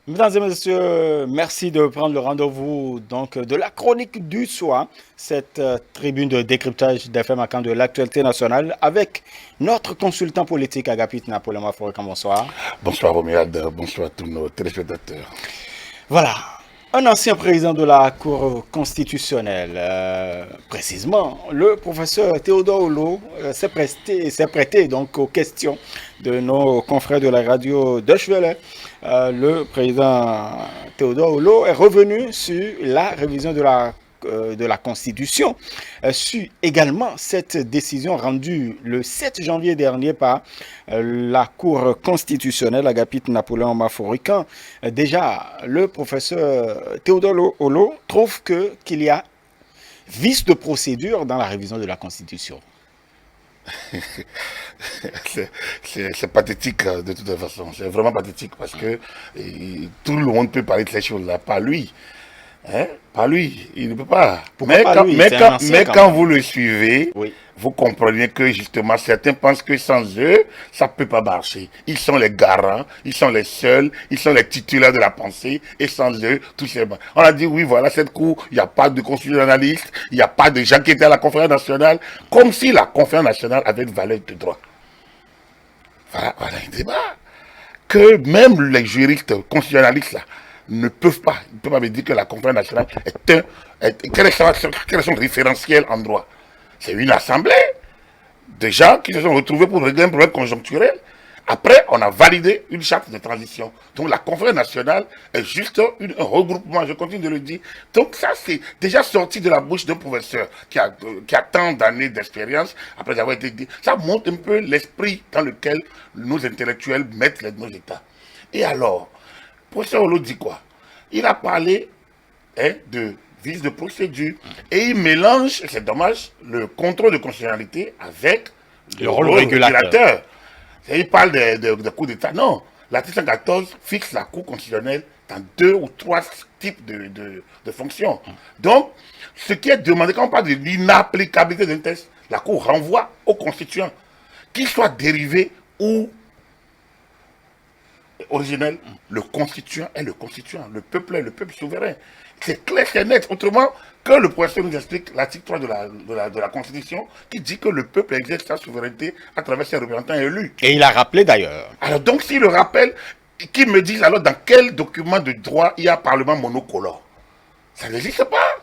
Mesdames et messieurs, merci de prendre le rendez-vous donc de la chronique du soir, cette tribune de décryptage des faits marquants de l'actualité nationale avec notre consultant politique Agapit Napoléon Mafourika. Bonsoir. Bonsoir Romuald, bonsoir à tous nos téléspectateurs. Voilà, un ancien président de la Cour constitutionnelle, précisément, le professeur Théodore Hulot s'est prêté donc aux questions de nos confrères de la radio Deutsche Welle. Le président Théodore Hulot est revenu sur la révision de la Constitution, sur également cette décision rendue le 7 janvier dernier par la Cour constitutionnelle Agapit Napoléon Mafourican. Déjà, le professeur Théodore Hulot trouve qu'il y a vice de procédure dans la révision de la Constitution. C'est pathétique de toute façon, c'est vraiment pathétique parce que tout le monde peut parler de ces choses-là, pas lui. Hein? Pas lui, il ne peut pas. Pourquoi pas lui? C'est un ancien Mais quand quand même. vous le suivez, Oui. vous comprenez que justement certains pensent que sans eux, ça ne peut pas marcher. Ils sont les garants, ils sont les seuls, ils sont les titulaires de la pensée, et sans eux, tout c'est bon. On a dit oui, voilà, cette cour, il n'y a pas de constitutionnaliste, il n'y a pas de gens qui étaient à la conférence nationale, comme si la conférence nationale avait une valeur de droit. Voilà un débat. Que même les juristes constitutionnalistes là, ne peuvent pas, me dire que la conférence nationale quel est son référentiel en droit. C'est une assemblée de gens qui se sont retrouvés pour régler un problème conjoncturel. Après, on a validé une charte de transition. Donc la conférence nationale est juste un regroupement, je continue de le dire. Donc ça, c'est déjà sorti de la bouche d'un professeur qui a tant d'années d'expérience, après avoir été dit. Ça montre un peu l'esprit dans lequel nos intellectuels mettent nos États. Et alors, le professeur Hulot dit quoi? Il a parlé de vice de procédure et il mélange, c'est dommage, le contrôle de constitutionnalité avec Le le rôle rôle régulateur. régulateur. Il parle de coups d'État. Non, l'article 114 fixe la Cour constitutionnelle dans 2 ou 3 types de fonctions. Donc, ce qui est demandé, quand on parle de l'inapplicabilité d'un texte, la Cour renvoie au constituant, qu'il soit dérivé ou originel, le constituant est le constituant, le peuple est le peuple souverain. C'est clair, c'est net. Autrement, que le professeur nous explique l'article 3 de la Constitution qui dit que le peuple exerce sa souveraineté à travers ses représentants élus. Et il a rappelé d'ailleurs. Alors donc, s'il le rappelle, qu'ils me disent alors dans quel document de droit il y a un parlement monocolore. Ça n'existe pas.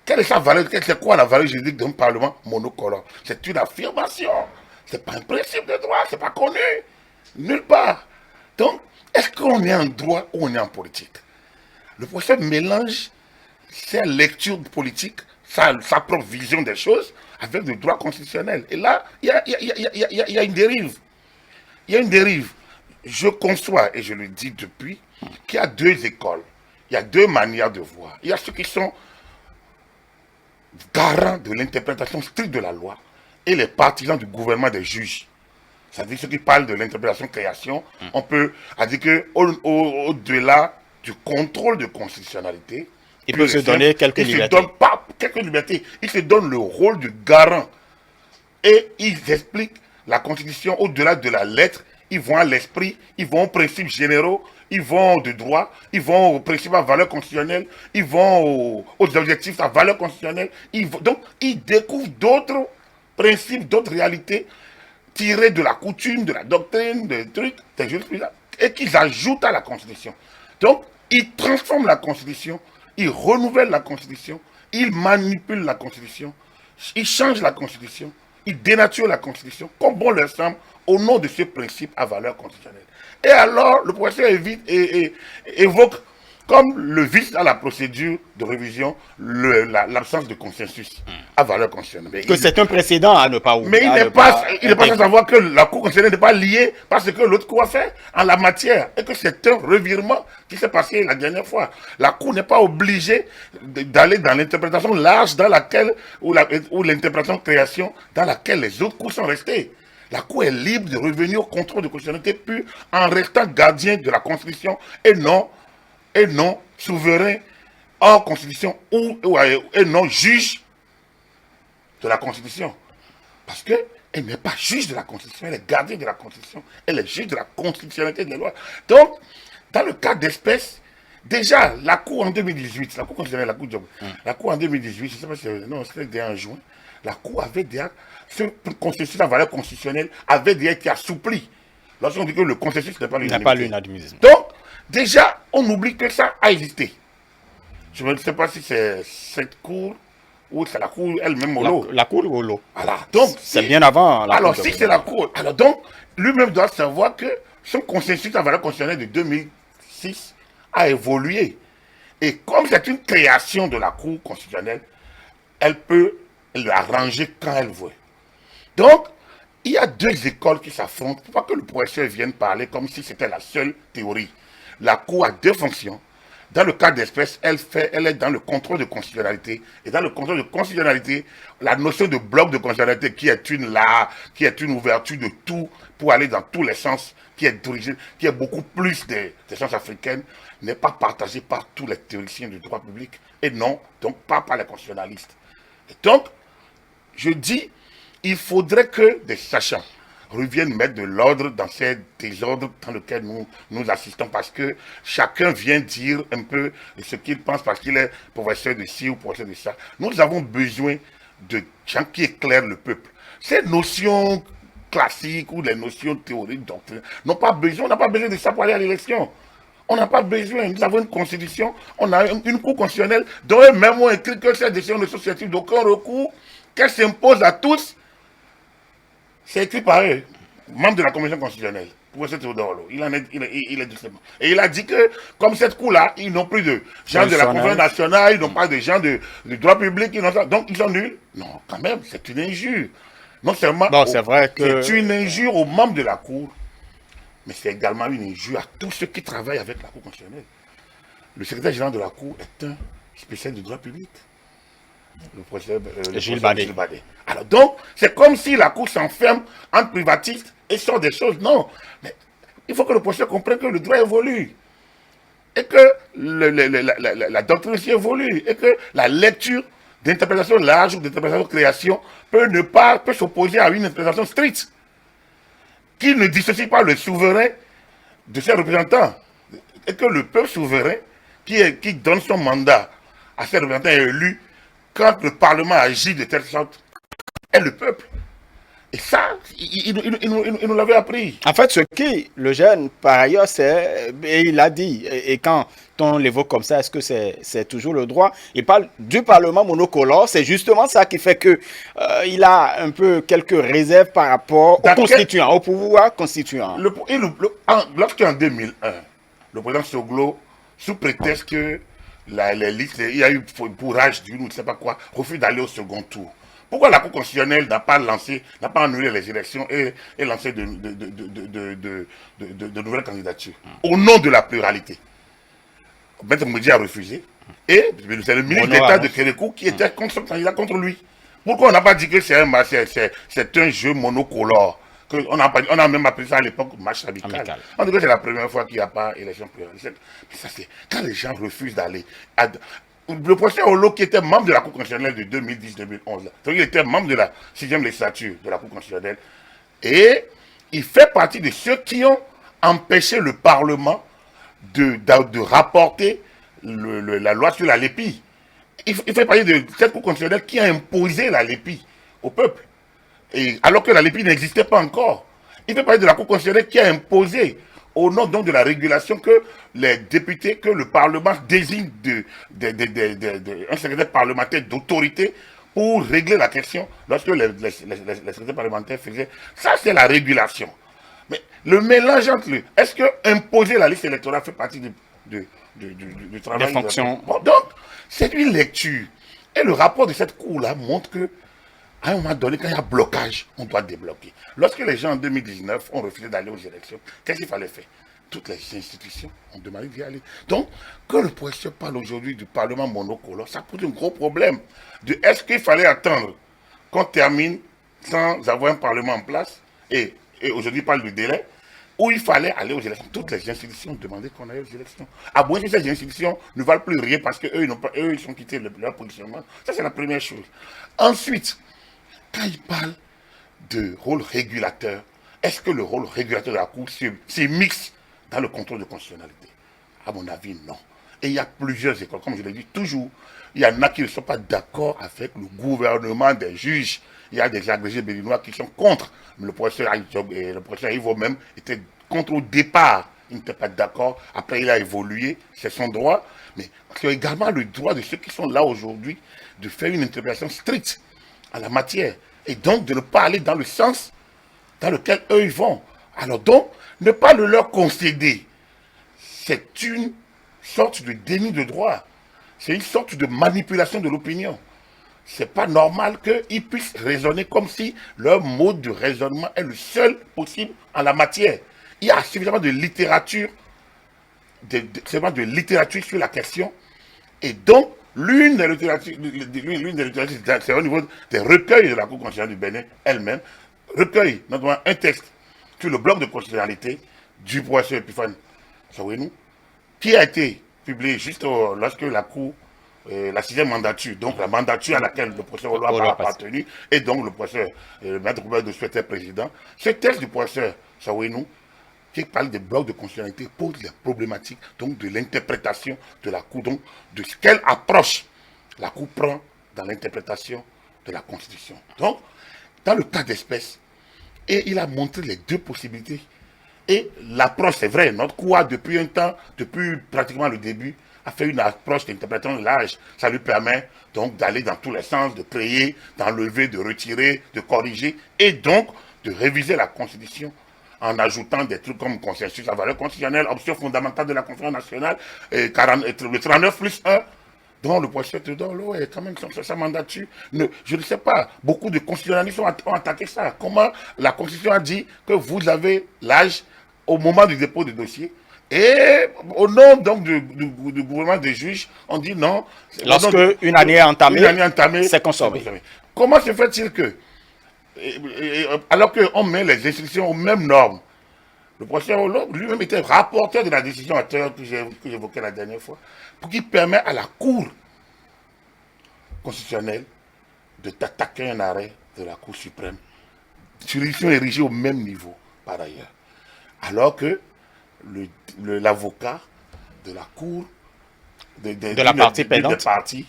Quelle est sa valeur? C'est quoi la valeur juridique d'un parlement monocolore? C'est une affirmation. C'est pas un principe de droit, c'est pas connu. Nulle part. Donc, est-ce qu'on est en droit ou on est en politique? Le professeur mélange sa lecture politique, sa propre vision des choses, avec le droit constitutionnel. Et là, il y a une dérive. Il y a une dérive. Je conçois, et je le dis depuis, qu'il y a 2 écoles. Il y a 2 manières de voir. Il y a ceux qui sont garants de l'interprétation stricte de la loi et les partisans du gouvernement des juges. C'est-à-dire ceux qui parlent de l'interprétation création, on peut dire que au-delà du contrôle de constitutionnalité, Il peut se donner quelques il se libertés. donne pas quelques libertés, il se donne le rôle de garant. Et ils expliquent la Constitution au-delà de la lettre, ils vont à l'esprit, ils vont aux principes généraux, ils vont de droit, ils vont aux principes à valeur constitutionnelle, ils vont aux objectifs à valeur constitutionnelle. Donc, ils découvrent d'autres principes, d'autres réalités tirés de la coutume, de la doctrine, des trucs, des jurisprudences, et qu'ils ajoutent à la Constitution. Donc, ils transforment la Constitution, ils renouvellent la Constitution, ils manipulent la Constitution, ils changent la Constitution, ils dénaturent la Constitution, comme bon leur semble, au nom de ce principe à valeur constitutionnelle. Et alors, le professeur évoque comme le vice dans la procédure de révision, l'absence de consensus à valeur constitutionnelle. Que c'est un précédent à ne pas oublier. Mais il n'est pas sans savoir que la Cour constitutionnelle n'est pas liée parce que l'autre Cour a fait en la matière et que c'est un revirement qui s'est passé la dernière fois. La Cour n'est pas obligée d'aller dans l'interprétation large dans laquelle, ou l'interprétation création dans laquelle les autres cours sont restés. La Cour est libre de revenir au contrôle de constitutionnalité pure en restant gardien de la Constitution et non souverain hors Constitution et non juge de la Constitution. Parce qu'elle n'est pas juge de la Constitution, elle est gardienne de la Constitution, elle est juge de la constitutionnalité des lois. Donc, Dans le cas d'espèce, déjà, la Cour en 2018, la Cour constitutionnelle, la Cour de la Cour en 2018, je ne sais pas si non, c'était en juin, la Cour avait déjà, ce consensus, la valeur constitutionnelle avait déjà été assoupli. Lorsqu'on dit que le consensus n'est pas l'unanimisme. Donc, déjà, on oublie que ça a existé. Je ne sais pas si c'est cette Cour ou c'est la Cour elle-même au lot. La Cour au lot. Voilà. Donc, c'est bien avant la alors, Cour. Alors, si c'est la Cour, alors donc, lui-même doit savoir que son consensus en valeur constitutionnelle de 2006 a évolué. Et comme c'est une création de la Cour constitutionnelle, elle peut l'arranger quand elle veut. Donc, il y a deux écoles qui s'affrontent. Pour pas que le professeur vienne parler comme si c'était la seule théorie. La Cour a deux fonctions. Dans le cas d'espèce, elle est dans le contrôle de constitutionnalité. Et dans le contrôle de constitutionnalité, la notion de bloc de constitutionnalité qui est une ouverture de tout pour aller dans tous les sens, qui est beaucoup plus des sciences africaines, n'est pas partagée par tous les théoriciens du droit public. Et non, donc pas par les constitutionnalistes. Et donc, je dis, il faudrait que des sachants reviennent mettre de l'ordre dans ces désordres dans lesquels nous assistons, parce que chacun vient dire un peu ce qu'il pense parce qu'il est professeur de ci ou professeur de ça. Nous avons besoin de gens qui éclairent le peuple. Ces notions classiques ou les notions théoriques, doctrines, on n'a pas besoin de ça pour aller à l'élection. On n'a pas besoin. Nous avons une constitution, on a une cour constitutionnelle dont eux-mêmes ont écrit que cette décision ne sont susceptibles d'aucun recours, qu'elle s'impose à tous. C'est écrit par eux, membre de la commission constitutionnelle, professeur Théodore. Il est doucement. Et il a dit que, comme cette cour-là, ils n'ont plus de gens de la conférence nationale, ils n'ont pas de gens du droit public, donc ils sont nuls. Non, quand même, c'est une injure. Non seulement, c'est vrai que c'est une injure aux membres de la cour, mais c'est également une injure à tous ceux qui travaillent avec la cour constitutionnelle. Le secrétaire général de la cour est un spécialiste du droit public. Le professeur Gilles Badet. Alors donc, c'est comme si la Cour s'enferme entre privatistes et sort des choses. Non, mais il faut que le professeur comprenne que le droit évolue. Et que la doctrine aussi évolue. Et que la lecture d'interprétation large ou d'interprétation de création peut s'opposer à une interprétation stricte, qui ne dissocie pas le souverain de ses représentants. Et que le peuple souverain, qui donne son mandat à ses représentants élus, quand le Parlement agit de telle sorte, est le peuple. Et ça, il nous l'avait appris. En fait, ce qui le gêne, par ailleurs, c'est, et il l'a dit, et quand on l'évoque comme ça, est-ce que c'est toujours le droit? Il parle du Parlement monocolore, c'est justement ça qui fait que il a un peu quelques réserves par rapport au constituant, au pouvoir constituant. Lorsqu'en 2001, le président Soglo, sous prétexte que les listes, il y a eu bourrage d'une ou ne sais pas quoi, refuse d'aller au second tour. Pourquoi la Cour constitutionnelle n'a pas annulé les élections et lancé de nouvelles candidatures au nom de la pluralité? Maître Moudi a refusé et c'est le ministre d'État de Kérékou qui était contre son candidat contre lui. Pourquoi on n'a pas dit que c'est un jeu monocolore? On a même appelé ça à l'époque match amical. On dit que c'est la première fois qu'il n'y a pas élection pluraliste. Mais ça, c'est quand les gens refusent d'aller. Le professeur Olo, qui était membre de la Cour constitutionnelle de 2010-2011, il était membre de la 6e législature de la Cour constitutionnelle, et il fait partie de ceux qui ont empêché le Parlement de rapporter la loi sur la LEPI. Il fait partie de cette Cour constitutionnelle qui a imposé la LEPI au peuple. Et alors que la LEPI n'existait pas encore. Il fait partie de la Cour constitutionnelle qui a imposé, au nom donc de la régulation, que les députés, que le Parlement désigne un secrétaire parlementaire d'autorité pour régler la question lorsque les secrétaires parlementaires faisaient. Ça, c'est la régulation. Mais le mélange entre les... Est-ce que imposer la liste électorale fait partie du travail des fonctions. Bon, donc, c'est une lecture. Et le rapport de cette cour-là montre que à un moment donné, quand il y a blocage, on doit débloquer. Lorsque les gens en 2019 ont refusé d'aller aux élections, qu'est-ce qu'il fallait faire? Toutes les institutions ont demandé d'y aller. Donc, quand le professeur parle aujourd'hui du Parlement monocolore, ça pose un gros problème. Est-ce qu'il fallait attendre qu'on termine sans avoir un Parlement en place, et aujourd'hui il parle du délai, ou il fallait aller aux élections? Toutes les institutions ont demandé qu'on aille aux élections. À moins que ces institutions ne valent plus rien parce qu'eux, ils sont quittés leur positionnement. Ça, c'est la première chose. Ensuite, quand il parle de rôle régulateur, est-ce que le rôle régulateur de la Cour s'immixe dans le contrôle de constitutionnalité? À mon avis, non. Et il y a plusieurs écoles, comme je l'ai dit, toujours, il y en a qui ne sont pas d'accord avec le gouvernement des juges. Il y a des agrégés béninois qui sont contre. Mais le professeur Ivo même était contre au départ. Il n'était pas d'accord. Après, il a évolué. C'est son droit. Mais c'est également le droit de ceux qui sont là aujourd'hui de faire une interprétation stricte en la matière. Et donc de ne pas aller dans le sens dans lequel eux ils vont. Alors donc, ne pas le leur concéder, c'est une sorte de déni de droit. C'est une sorte de manipulation de l'opinion. C'est pas normal qu'ils puissent raisonner comme si leur mode de raisonnement est le seul possible en la matière. Il y a suffisamment de littérature, de littérature sur la question. Et donc, l'une des littératures, c'est au niveau des recueils de la Cour constitutionnelle du Bénin elle-même, recueille notamment un texte sur le bloc de constitutionnalité du professeur Epiphane Sawénou, qui a été publié juste lorsque la Cour, la sixième mandature, donc la mandature à laquelle le professeur Olo a appartenu, et donc le professeur, le maître Robert de souhaitait président. Ce texte du professeur Sawénou, qui parle des blocs de constitutionnalité, pose les problématiques donc de l'interprétation de la Cour, donc de quelle approche la Cour prend dans l'interprétation de la Constitution. Donc, dans le cas d'espèce, et il a montré les deux possibilités. Et l'approche, c'est vrai, notre Cour a depuis un temps, depuis pratiquement le début, a fait une approche d'interprétation de l'âge. Ça lui permet donc d'aller dans tous les sens, de créer, d'enlever, de retirer, de corriger, et donc de réviser la Constitution en ajoutant des trucs comme consensus à valeur constitutionnelle, option fondamentale de la Constitution nationale, et le 39 plus 1, dont le professeur Teodoro est quand même sa mandature. Je ne sais pas, beaucoup de constitutionnalistes ont attaqué ça. Comment la Constitution a dit que vous avez l'âge au moment du dépôt du dossier, et au nom donc du gouvernement des juges, on dit non. Lorsque une année est entamée, c'est consommé. Comment se fait-il que, alors qu'on met les institutions aux mêmes normes, le professeur Hollande lui-même était rapporteur de la décision à terre que j'évoquais la dernière fois, pour qu'il permette à la Cour constitutionnelle de t'attaquer un arrêt de la Cour suprême, juridiction érigée au même niveau par ailleurs. Alors que l'avocat de la Cour de la partie pénante,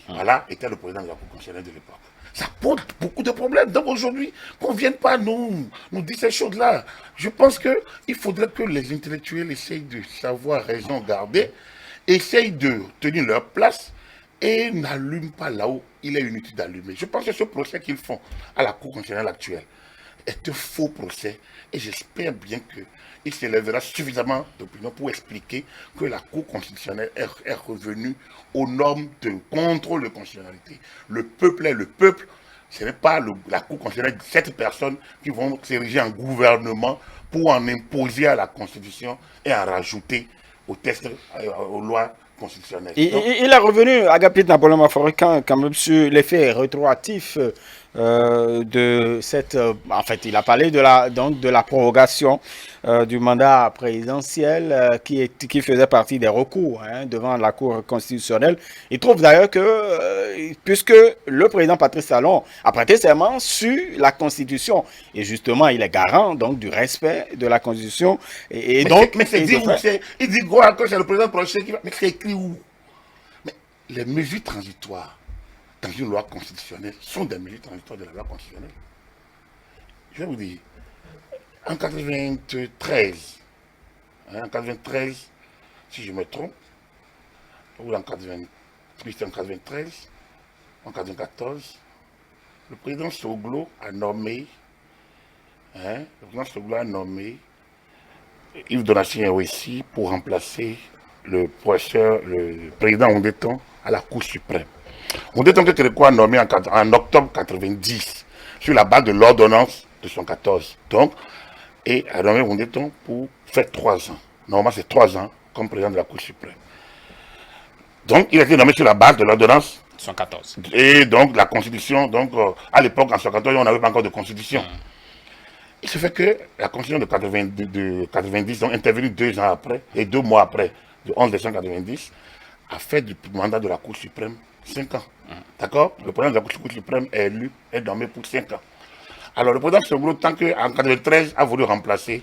voilà, était le président de la Cour constitutionnelle de l'époque. Ça pose beaucoup de problèmes. Donc aujourd'hui, qu'on ne vienne pas nous dire ces choses-là. Je pense qu'il faudrait que les intellectuels essayent de savoir raison garder, essayent de tenir leur place et n'allument pas là où il est inutile d'allumer. Je pense que ce procès qu'ils font à la Cour constitutionnelle actuelle est un faux procès et j'espère bien qu'il s'élèvera suffisamment d'opinion pour expliquer que la Cour constitutionnelle est revenue aux normes de contrôle de constitutionnalité. Le peuple est le peuple, ce n'est pas la Cour constitutionnelle de 7 personnes qui vont s'ériger en gouvernement pour en imposer à la Constitution et en rajouter aux textes, aux lois constitutionnelles. Il est revenu, Agapit Napoléon Maforet, quand même sur l'effet rétroactif de cette... en fait, il a parlé de la prorogation du mandat présidentiel qui faisait partie des recours devant la Cour constitutionnelle. Il trouve d'ailleurs que, puisque le président Patrice Talon a prêté serment sur la Constitution, et justement, il est garant donc du respect de la Constitution. Et donc, mais c'est dit où il dit quoi que c'est le président prochain qui va... Mais c'est écrit où? Mais les mesures transitoires dans une loi constitutionnelle sont des mesures transitoires de la loi constitutionnelle. Je vais vous dire, en 93, si je me trompe, ou en 93, en 94, le président Soglo a nommé, Yves Donatien aussi pour remplacer le président Ondéton à la Cour suprême. Ondéton était nommé en octobre 90 sur la base de l'ordonnance de 114. Donc, et a nommé Ondéton pour faire 3 ans. Normalement, c'est 3 ans comme président de la Cour suprême. Donc, il a été nommé sur la base de l'ordonnance 114. Et donc, la Constitution, donc, à l'époque, en 114, on n'avait pas encore de Constitution. Il se fait que la Constitution de 90, donc intervenue 2 ans après, et 2 mois après, le 11 décembre 90, a fait du mandat de la Cour suprême 5 ans. D'accord? Le président de la Cour suprême est élu, est nommé pour 5 ans. Alors le président Soglo, tant qu'en 93, a voulu remplacer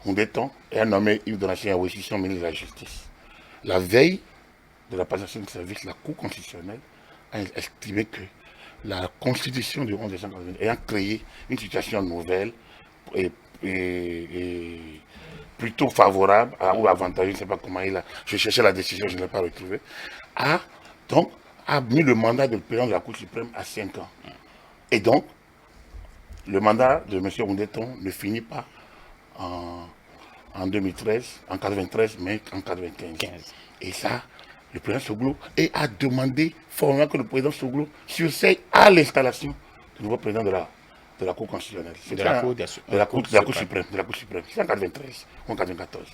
Ondéton et a nommé Yves Donatien Awessi, son ministre de la Justice. La veille de la passation de service, la Cour constitutionnelle a estimé que la Constitution du 11 décembre ayant créé une situation nouvelle et, et plutôt favorable ou avantageuse, je ne sais pas comment il a, je cherchais la décision, je ne l'ai pas retrouvée, a donc a mis le mandat de président de la Cour suprême à 5 ans. Et donc, le mandat de M. Oundeton ne finit pas en 2013, en 93, mais en 95. Et ça, le président Soglo a demandé formellement que le président Soglo surseille à l'installation du nouveau président de la Cour constitutionnelle. De la Cour suprême. C'est en 93 ou en 94.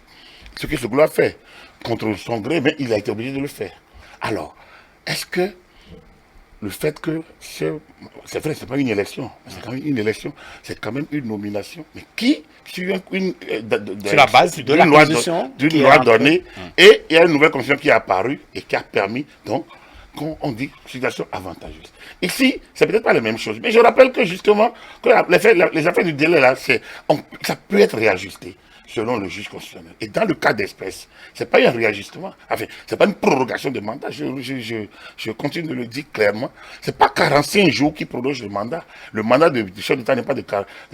Ce que Soglo a fait, contre son gré, mais il a été obligé de le faire. Alors, est-ce que le fait que c'est vrai, c'est pas une élection, c'est quand même une élection, c'est quand même une nomination, mais qui sur la base de la constitution d'une loi donnée, et il y a une nouvelle constitution qui est apparue et qui a permis donc qu'on dit situation avantageuse. Ici, c'est peut-être pas la même chose, mais je rappelle que justement que les affaires du délai là, ça peut être réajusté selon le juge constitutionnel. Et dans le cas d'espèce, ce n'est pas un réajustement, enfin, ce n'est pas une prorogation de mandat, je continue de le dire clairement, ce n'est pas 45 jours qui prolonge le mandat. Le mandat du chef d'État n'est pas de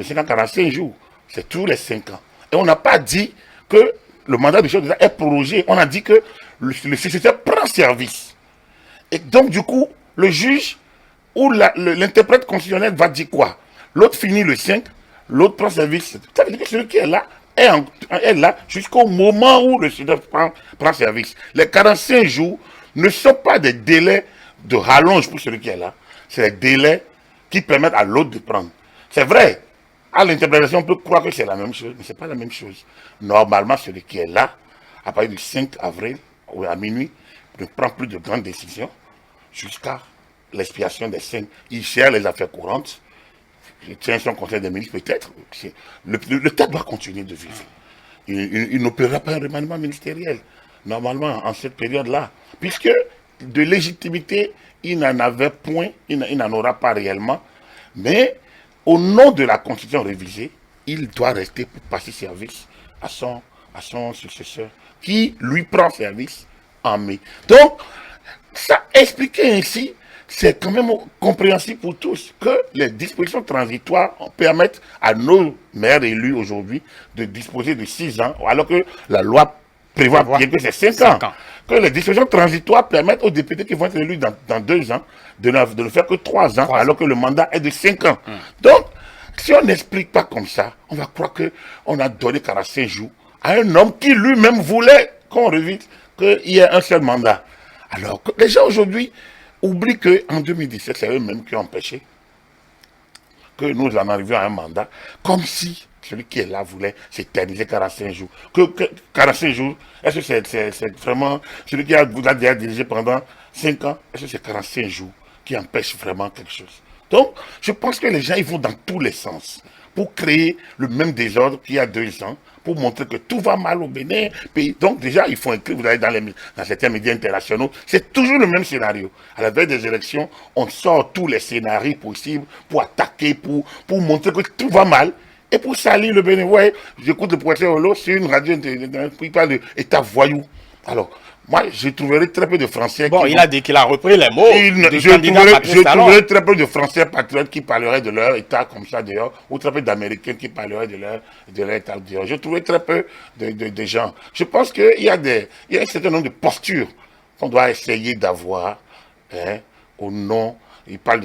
5 ans, 45 jours, c'est tous les 5 ans. Et on n'a pas dit que le mandat du chef d'État est prolongé, on a dit que le successeur prend service. Et donc, du coup, le juge ou l'interprète constitutionnel va dire quoi? L'autre finit le 5, l'autre prend service. Ça veut dire que celui qui est là, est là jusqu'au moment où le successeur prend service. Les 45 jours ne sont pas des délais de rallonge pour celui qui est là. C'est des délais qui permettent à l'autre de prendre. C'est vrai, à l'interprétation, on peut croire que c'est la même chose, mais ce n'est pas la même chose. Normalement, celui qui est là, à partir du 5 avril ou à minuit, ne prend plus de grandes décisions jusqu'à l'expiration des 5. Il gère les affaires courantes. Il tient son conseil des ministres, peut-être. L'État doit continuer de vivre. Il n'opérera pas un remaniement ministériel, normalement, en cette période-là. Puisque de légitimité, il n'en avait point, il n'en aura pas réellement. Mais au nom de la Constitution révisée, il doit rester pour passer service à son successeur, qui lui prend service en mai. Donc, ça expliquait ainsi, c'est quand même compréhensible pour tous que les dispositions transitoires permettent à nos maires élus aujourd'hui de disposer de 6 ans, alors que la loi prévoit bien que c'est 5 ans. Que les dispositions transitoires permettent aux députés qui vont être élus dans 2 ans de ne faire que 3 ans, alors que le mandat est de 5 ans. Donc, si on n'explique pas comme ça, on va croire qu'on a donné 45 jours à un homme qui lui-même voulait qu'on révise qu'il y ait un seul mandat. Alors que les gens aujourd'hui oublient qu'en 2017, c'est eux-mêmes qui ont empêché que nous en arrivions à un mandat, comme si celui qui est là voulait s'éterniser 45 jours. 45 jours, est-ce que c'est vraiment celui qui vous a déjà dirigé pendant 5 ans, est-ce que c'est 45 jours qui empêche vraiment quelque chose? Donc, je pense que les gens, ils vont dans tous les sens pour créer le même désordre qu'il y a 2 ans, pour montrer que tout va mal au Bénin. Donc déjà, ils font écrire, vous allez dans certains médias internationaux, c'est toujours le même scénario. À la veille des élections, on sort tous les scénarios possibles pour attaquer, pour montrer que tout va mal. Et pour salir le Bénin, ouais, j'écoute le professeur Olo sur une radio, il parle d'État voyou. Alors, moi, je trouverais très peu de Français. Bon, il a dit qu'il a repris les mots je trouverais très peu de Français patriotes qui parleraient de leur État comme ça d'ailleurs, ou très peu d'Américains qui parleraient de leur État d'ailleurs. Je trouverais très peu de gens. Je pense qu'il y a un certain nombre de postures qu'on doit essayer d'avoir au nom. Il parle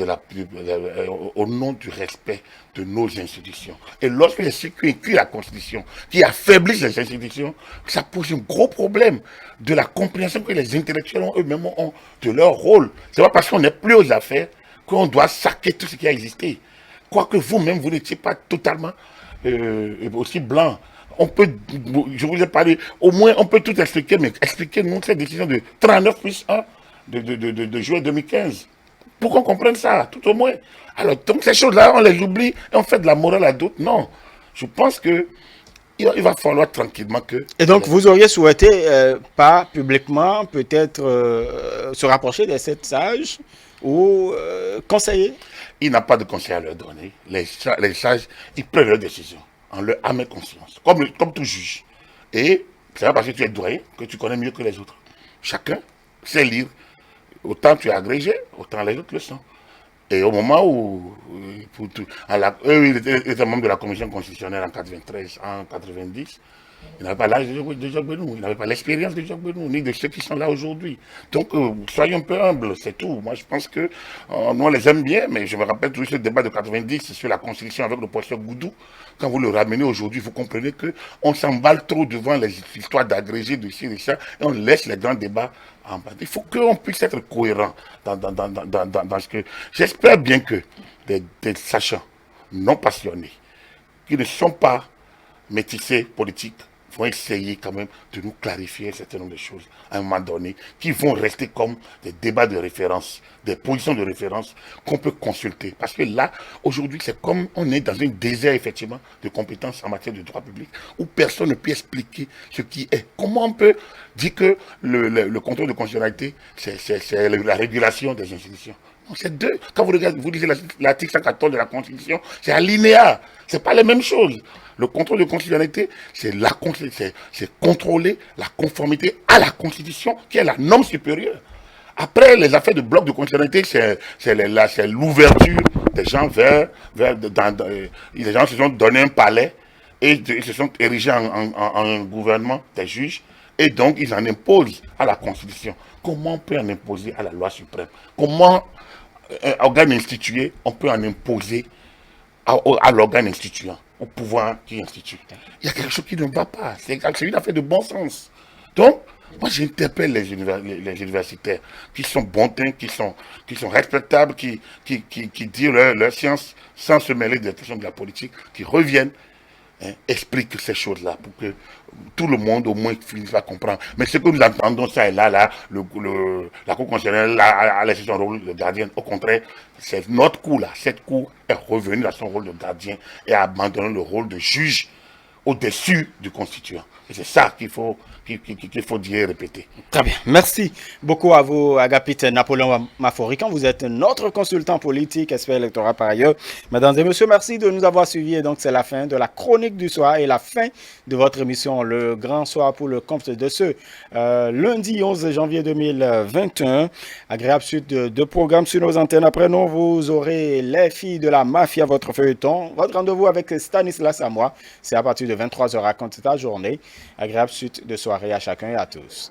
au nom du respect de nos institutions. Et lorsque les circuits incluent la Constitution, qui affaiblissent les institutions, ça pose un gros problème de la compréhension que les intellectuels eux-mêmes ont de leur rôle. C'est pas parce qu'on n'est plus aux affaires qu'on doit saquer tout ce qui a existé. Quoique vous-même, vous n'étiez pas totalement aussi blanc. On peut, je vous ai parlé, au moins on peut tout expliquer, mais expliquez-nous cette décision de 39 plus 1 de juillet 2015. Pour qu'on comprenne ça, tout au moins. Alors, donc ces choses-là, on les oublie et on fait de la morale à d'autres. Non. Je pense que il va falloir tranquillement que... Et donc, vous auriez souhaité, pas publiquement, peut-être se rapprocher des 7 sages ou conseiller? Il n'a pas de conseil à leur donner. Les sages, ils prennent leurs décisions en leur âme et conscience, comme tout juge. Et c'est pas parce que tu es doué que tu connais mieux que les autres. chacun sait lire. Autant tu es agrégé, autant les autres le sont. Et au moment où, eux, ils étaient membres de la commission constitutionnelle en 93, en 90, ils n'avaient pas l'âge de Jacques Benou, ils n'avaient pas l'expérience de Jacques Benou, ni de ceux qui sont là aujourd'hui. Donc, soyons un peu humbles, c'est tout. Moi, je pense que nous, on les aime bien, mais je me rappelle toujours ce débat de 90 sur la constitution avec le professeur Goudou. Quand vous le ramenez aujourd'hui, vous comprenez qu'on s'emballe trop devant les histoires d'agrégés, de ci, de ça, et on laisse les grands débats en bas. Il faut qu'on puisse être cohérent dans ce que... J'espère bien que des sachants non passionnés, qui ne sont pas métissés politiques, vont essayer quand même de nous clarifier un certain nombre de choses à un moment donné, qui vont rester comme des débats de référence, des positions de référence qu'on peut consulter. Parce que là, aujourd'hui, c'est comme on est dans un désert, effectivement, de compétences en matière de droit public, où personne ne peut expliquer ce qui est. Comment on peut dire que le contrôle de constitutionnalité, c'est la régulation des institutions? Non, c'est deux. Quand vous regardez, vous lisez l'article 114 de la Constitution, c'est alinéa. C'est pas les mêmes choses. Le contrôle de constitutionnalité, c'est contrôler la conformité à la Constitution, qui est la norme supérieure. Après, les affaires de bloc de constitutionnalité, c'est l'ouverture des gens les gens se sont donné un palais et ils se sont érigés en gouvernement des juges. Et donc, ils en imposent à la Constitution. Comment on peut en imposer à la loi suprême? Comment un organe institué, on peut en imposer à l'organe instituant, au pouvoir qui institue? Il y a quelque chose qui ne va pas. C'est une affaire de bon sens. Donc, moi, j'interpelle les universitaires qui sont bons teints, qui sont respectables, qui disent leur science sans se mêler des questions de la politique, qui reviennent, expliquent ces choses-là pour que tout le monde au moins finisse par comprendre. Mais ce que nous entendons ça et là, la Cour constitutionnelle a laissé son rôle de gardienne. Au contraire, c'est notre Cour là. Cette Cour est revenue à son rôle de gardien et a abandonné le rôle de juge au-dessus du constituant. Et c'est ça qu'il faut dire et répéter. Très bien. Merci beaucoup à vous, Agapite Napoléon Maforican. Vous êtes notre consultant politique, expert électoral par ailleurs. Mesdames et messieurs, merci de nous avoir suivis. Et donc, c'est la fin de la chronique du soir et la fin de votre émission, Le Grand Soir pour le compte de ce lundi 11 janvier 2021. Agréable suite de programmes sur nos antennes. Après nous, vous aurez Les Filles de la Mafia, votre feuilleton. Votre rendez-vous avec Stanislas à moi, c'est à partir de 23h. Raconte ta journée. Agréable suite de soirée à chacun et à tous.